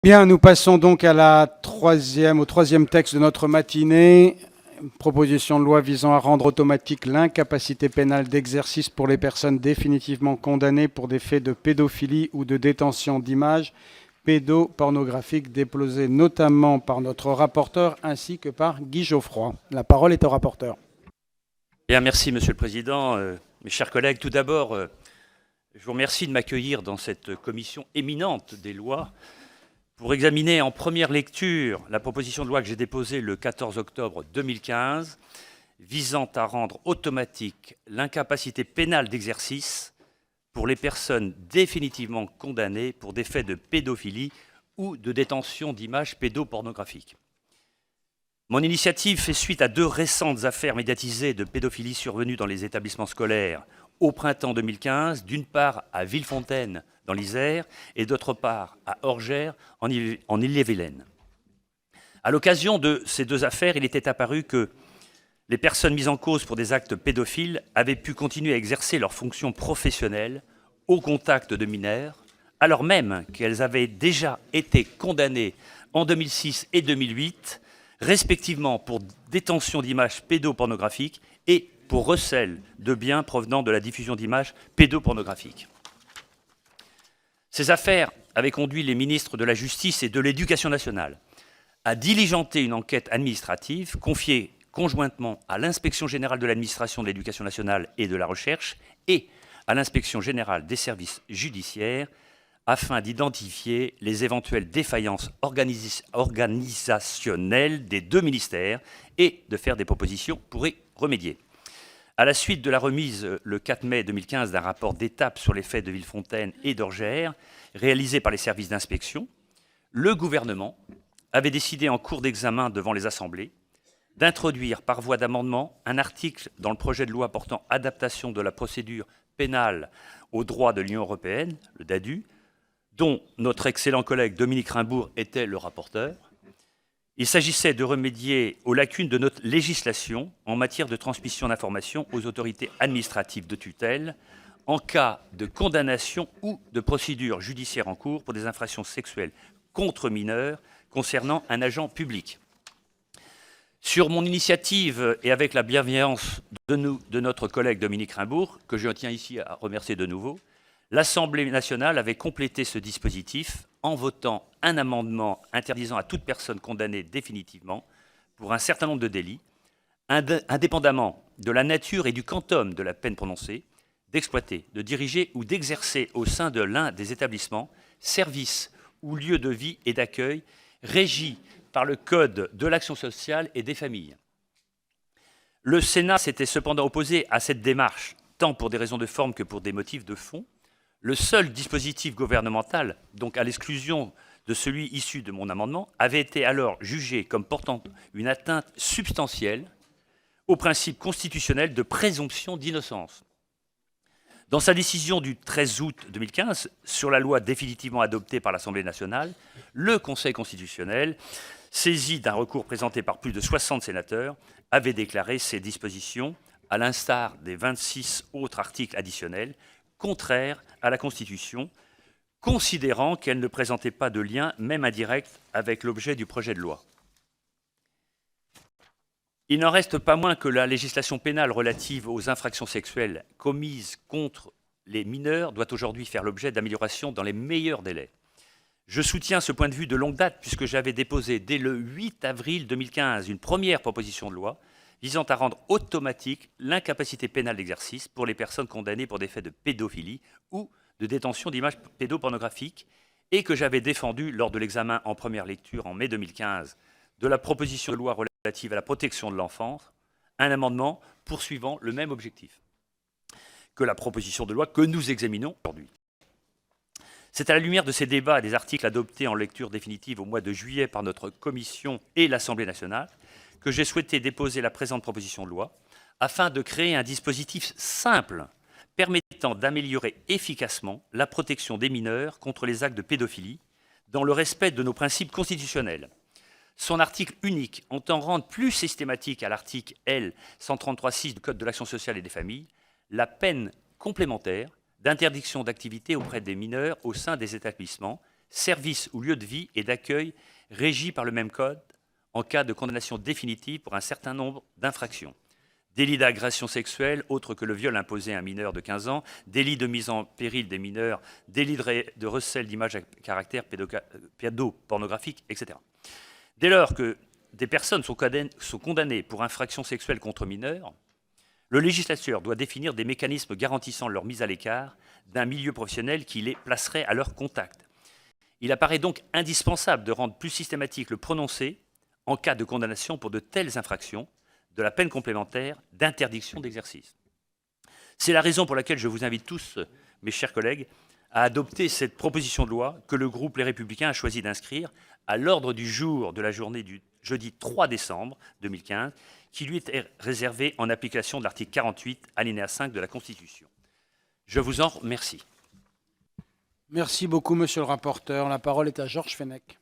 Bien, nous passons donc au troisième texte de notre matinée. Proposition de loi visant à rendre automatique l'incapacité pénale d'exercice pour les personnes définitivement condamnées pour des faits de pédophilie ou de détention d'images pédopornographiques, déposée notamment par notre rapporteur ainsi que par Guy Geoffroy. La parole est au rapporteur. Bien, merci Monsieur le Président. Mes chers collègues, tout d'abord, je vous remercie de m'accueillir dans cette commission éminente des lois pour examiner en première lecture la proposition de loi que j'ai déposée le 14 octobre 2015 visant à rendre automatique l'incapacité pénale d'exercice pour les personnes définitivement condamnées pour des faits de pédophilie ou de détention d'images pédopornographiques. Mon initiative fait suite à deux récentes affaires médiatisées de pédophilie survenues dans les établissements scolaires au printemps 2015, d'une part à Villefontaine dans l'Isère et d'autre part à Orgères en Ille-et-Vilaine. À l'occasion de ces deux affaires, il était apparu que les personnes mises en cause pour des actes pédophiles avaient pu continuer à exercer leurs fonctions professionnelles au contact de mineurs, alors même qu'elles avaient déjà été condamnées en 2006 et 2008, respectivement pour détention d'images pédopornographiques et pour recel de biens provenant de la diffusion d'images pédopornographiques. Ces affaires avaient conduit les ministres de la Justice et de l'Éducation nationale à diligenter une enquête administrative confiée conjointement à l'Inspection générale de l'administration de l'Éducation nationale et de la recherche et à l'Inspection générale des services judiciaires afin d'identifier les éventuelles défaillances organisationnelles des deux ministères et de faire des propositions pour y remédier. À la suite de la remise le 4 mai 2015 d'un rapport d'étape sur les faits de Villefontaine et d'Orgères, réalisé par les services d'inspection, le gouvernement avait décidé en cours d'examen devant les assemblées d'introduire par voie d'amendement un article dans le projet de loi portant adaptation de la procédure pénale au droit de l'Union européenne, le DADU, dont notre excellent collègue Dominique Raimbourg était le rapporteur. Il s'agissait de remédier aux lacunes de notre législation en matière de transmission d'informations aux autorités administratives de tutelle en cas de condamnation ou de procédure judiciaire en cours pour des infractions sexuelles contre mineurs concernant un agent public. Sur mon initiative et avec la bienveillance de notre collègue Dominique Raimbourg, que je tiens ici à remercier de nouveau, l'Assemblée nationale avait complété ce dispositif en votant un amendement interdisant à toute personne condamnée définitivement pour un certain nombre de délits, indépendamment de la nature et du quantum de la peine prononcée, d'exploiter, de diriger ou d'exercer au sein de l'un des établissements, services ou lieux de vie et d'accueil régis par le Code de l'action sociale et des familles. Le Sénat s'était cependant opposé à cette démarche, tant pour des raisons de forme que pour des motifs de fond. Le seul dispositif gouvernemental, donc à l'exclusion de celui issu de mon amendement, avait été alors jugé comme portant une atteinte substantielle au principe constitutionnel de présomption d'innocence. Dans sa décision du 13 août 2015 sur la loi définitivement adoptée par l'Assemblée nationale, le Conseil constitutionnel, saisi d'un recours présenté par plus de 60 sénateurs, avait déclaré ces dispositions, à l'instar des 26 autres articles additionnels, contraires à la Constitution, considérant qu'elles ne présentaient pas de lien, même indirect, avec l'objet du projet de loi. Il n'en reste pas moins que la législation pénale relative aux infractions sexuelles commises contre les mineurs doit aujourd'hui faire l'objet d'améliorations dans les meilleurs délais. Je soutiens ce point de vue de longue date puisque j'avais déposé dès le 8 avril 2015 une première proposition de loi visant à rendre automatique l'incapacité pénale d'exercice pour les personnes condamnées pour des faits de pédophilie ou de détention d'images pédopornographiques et que j'avais défendu lors de l'examen en première lecture en mai 2015 de la proposition de loi relative à la protection de l'enfance, un amendement poursuivant le même objectif que la proposition de loi que nous examinons aujourd'hui. C'est à la lumière de ces débats et des articles adoptés en lecture définitive au mois de juillet par notre commission et l'Assemblée nationale que j'ai souhaité déposer la présente proposition de loi afin de créer un dispositif simple permettant d'améliorer efficacement la protection des mineurs contre les actes de pédophilie dans le respect de nos principes constitutionnels. Son article unique entend rendre plus systématique à l'article L. 133.6 du Code de l'action sociale et des familles la peine complémentaire d'interdiction d'activité auprès des mineurs au sein des établissements, service ou lieu de vie et d'accueil régis par le même code en cas de condamnation définitive pour un certain nombre d'infractions. Délit d'agression sexuelle, autre que le viol imposé à un mineur de 15 ans, délit de mise en péril des mineurs, délit de recel d'images à caractère pédopornographique, etc. Dès lors que des personnes sont condamnées pour infraction sexuelle contre mineurs, le législateur doit définir des mécanismes garantissant leur mise à l'écart d'un milieu professionnel qui les placerait à leur contact. Il apparaît donc indispensable de rendre plus systématique le prononcé, en cas de condamnation pour de telles infractions, de la peine complémentaire d'interdiction d'exercice. C'est la raison pour laquelle je vous invite tous, mes chers collègues, à adopter cette proposition de loi que le groupe Les Républicains a choisi d'inscrire à l'ordre du jour de la journée du jeudi 3 décembre 2015, qui lui est réservée en application de l'article 48, alinéa 5 de la Constitution. Je vous en remercie. Merci beaucoup, monsieur le rapporteur. La parole est à Georges Fenech.